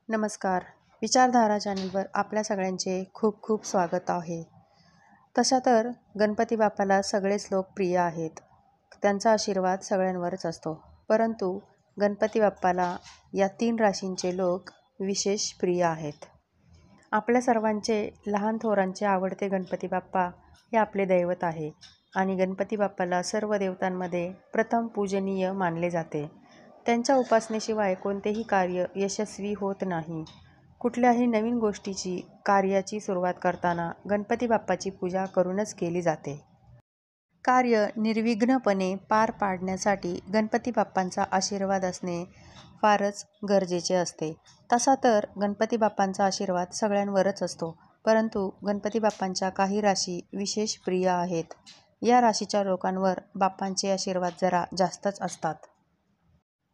नमस्कार. विचारधारा चॅनलवर आपल्या सगळ्यांचे खूप खूप स्वागत आहे. तशा तर गणपती बाप्पाला सगळेच लोक प्रिय आहेत. त्यांचा आशीर्वाद सगळ्यांवरच असतो. परंतु गणपती बाप्पाला या 3 राशींचे लोक विशेष प्रिय आहेत. आपल्या सर्वांचे लहान थोरांचे आवडते गणपती बाप्पा हे आपले दैवत आहे आणि गणपती बाप्पाला सर्व देवतांमध्ये प्रथम पूजनीय मानले जाते. त्यांच्या उपासनेशिवाय कोणतेही कार्य यशस्वी होत नाही. कुठल्याही नवीन गोष्टीची कार्याची सुरुवात करताना गणपती बाप्पाची पूजा करूनच केली जाते. कार्य निर्विघ्नपणे पार पाडण्यासाठी गणपती बाप्पांचा आशीर्वाद असणे फारच गरजेचे असते. तसा तर गणपती बाप्पांचा आशीर्वाद सगळ्यांवरच असतो. परंतु गणपती बाप्पांच्या काही राशी विशेष प्रिय आहेत. या राशीच्या लोकांवर बाप्पांचे आशीर्वाद जरा जास्तच असतात.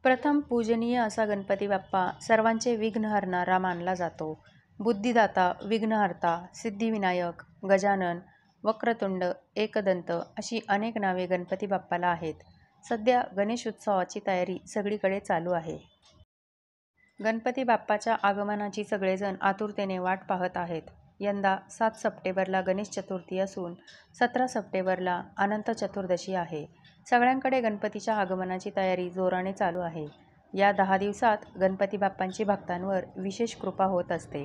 प्रथम पूजनीय असा गणपती बाप्पा सर्वांचे विघ्न हरणारा मानला जातो. बुद्धिदाता, विघ्नहर्ता, सिद्धिविनायक, गजानन, वक्रतुंड, एकदंत अशी अनेक नावे गणपती बाप्पाला आहेत. सध्या गणेश उत्सवाची तयारी सगळीकडे चालू आहे. गणपती बाप्पाच्या आगमनाची सगळेजण आतुरतेने वाट पाहत आहेत. यंदा 7 सप्टेंबरला गणेश चतुर्थी असून 17 सप्टेंबरला अनंत चतुर्दशी आहे. सगळ्यांकडे गणपतीच्या आगमनाची तयारी जोराने चालू आहे. या 10 दिवसात गणपती बाप्पांची भक्तांवर विशेष कृपा होत असते.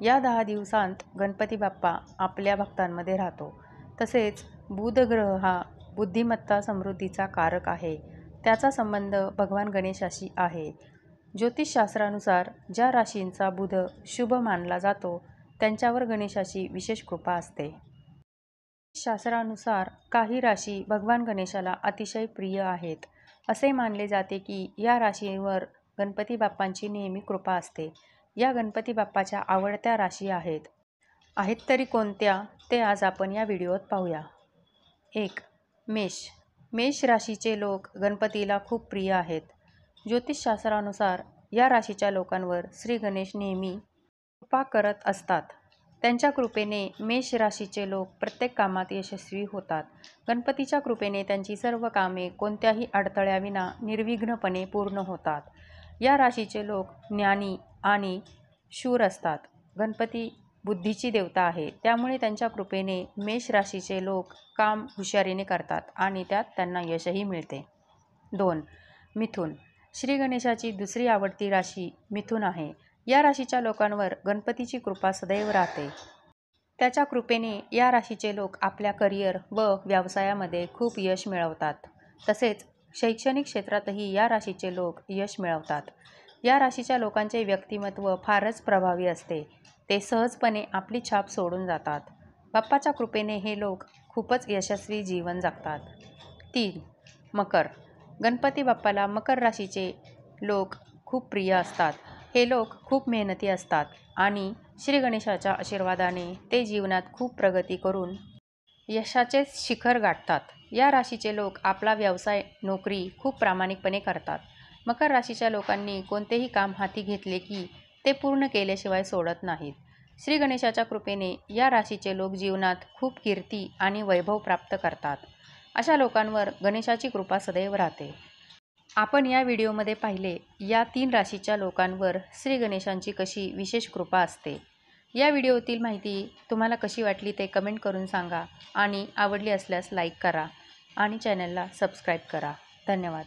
या 10 दिवसांत गणपती बाप्पा आपल्या भक्तांमध्ये राहतो. तसेच बुध ग्रह हा बुद्धिमत्ता समृद्धीचा कारक आहे. त्याचा संबंध भगवान गणेशाशी आहे. ज्योतिषशास्त्रानुसार ज्या राशींचा बुध शुभ मानला जातो त्यांच्यावर गणेशाची विशेष कृपा असते. शास्त्रानुसार काही राशी भगवान गणेशाला अतिशय प्रिय आहेत. असे मानले जाते की या राशींवर गणपती बाप्पांची नेहमी कृपा असते. या गणपती बाप्पाच्या आवडत्या राशी आहेत तरी कोणत्या ते आज आपण या व्हिडिओत पाहूया. 1. मेष. मेष राशीचे लोक गणपतीला खूप प्रिय आहेत. ज्योतिषशास्त्रानुसार या राशीच्या लोकांवर श्री गणेश नेहमी कृपा करत असतात. त्यांच्या कृपेने मेष राशीचे लोक प्रत्येक कामात यशस्वी होतात. गणपतीच्या कृपेने त्यांची सर्व कामे कोणत्याही अडथळ्याविना निर्विघ्नपणे पूर्ण होतात. या राशीचे लोक ज्ञानी आणि शूर असतात. गणपती बुद्धीची देवता आहे, त्यामुळे त्यांच्या कृपेने मेष राशीचे लोक काम हुशारीने करतात आणि त्यात त्यांना यशही मिळते. 2. मिथुन. श्री गणेशाची दुसरी आवडती राशी मिथुन आहे. या राशीच्या लोकांवर गणपतीची कृपा सदैव राहते. त्याच्या कृपेने या राशीचे लोक आपल्या करिअर व व्यवसायामध्ये खूप यश मिळवतात. तसेच शैक्षणिक क्षेत्रातही या राशीचे लोक यश मिळवतात. या राशीच्या लोकांचे व्यक्तिमत्व फारच प्रभावी असते. ते सहजपणे आपली छाप सोडून जातात. बाप्पाच्या कृपेने हे लोक खूपच यशस्वी जीवन जगतात. 3. मकर. गणपती बाप्पाला मकर राशीचे लोक खूप प्रिय असतात. हे लोक खूप मेहनती असतात आणि श्री गणेशाच्या आशीर्वादाने ते जीवनात खूप प्रगती करून यशाचे शिखर गाठतात. या राशीचे लोक आपला व्यवसाय, नोकरी खूप प्रामाणिकपणे करतात. मकर राशीच्या लोकांनी कोणतेही काम हाती घेतले की ते पूर्ण केल्याशिवाय सोडत नाहीत. श्री गणेशाच्या कृपेने या राशीचे लोक जीवनात खूप कीर्ती आणि वैभव प्राप्त करतात. अशा लोकांवर गणेशाची कृपा सदैव राहते. आपण या व्हिडिओमध्ये पाहिले या 3 राशीच्या लोकांवर श्री गणेशांची कशी विशेष कृपा असते. या व्हिडिओतील माहिती तुम्हाला कशी वाटली ते कमेंट करून सांगा आणि आवडली असल्यास लाईक करा आणि चॅनलला सबस्क्राईब करा. धन्यवाद.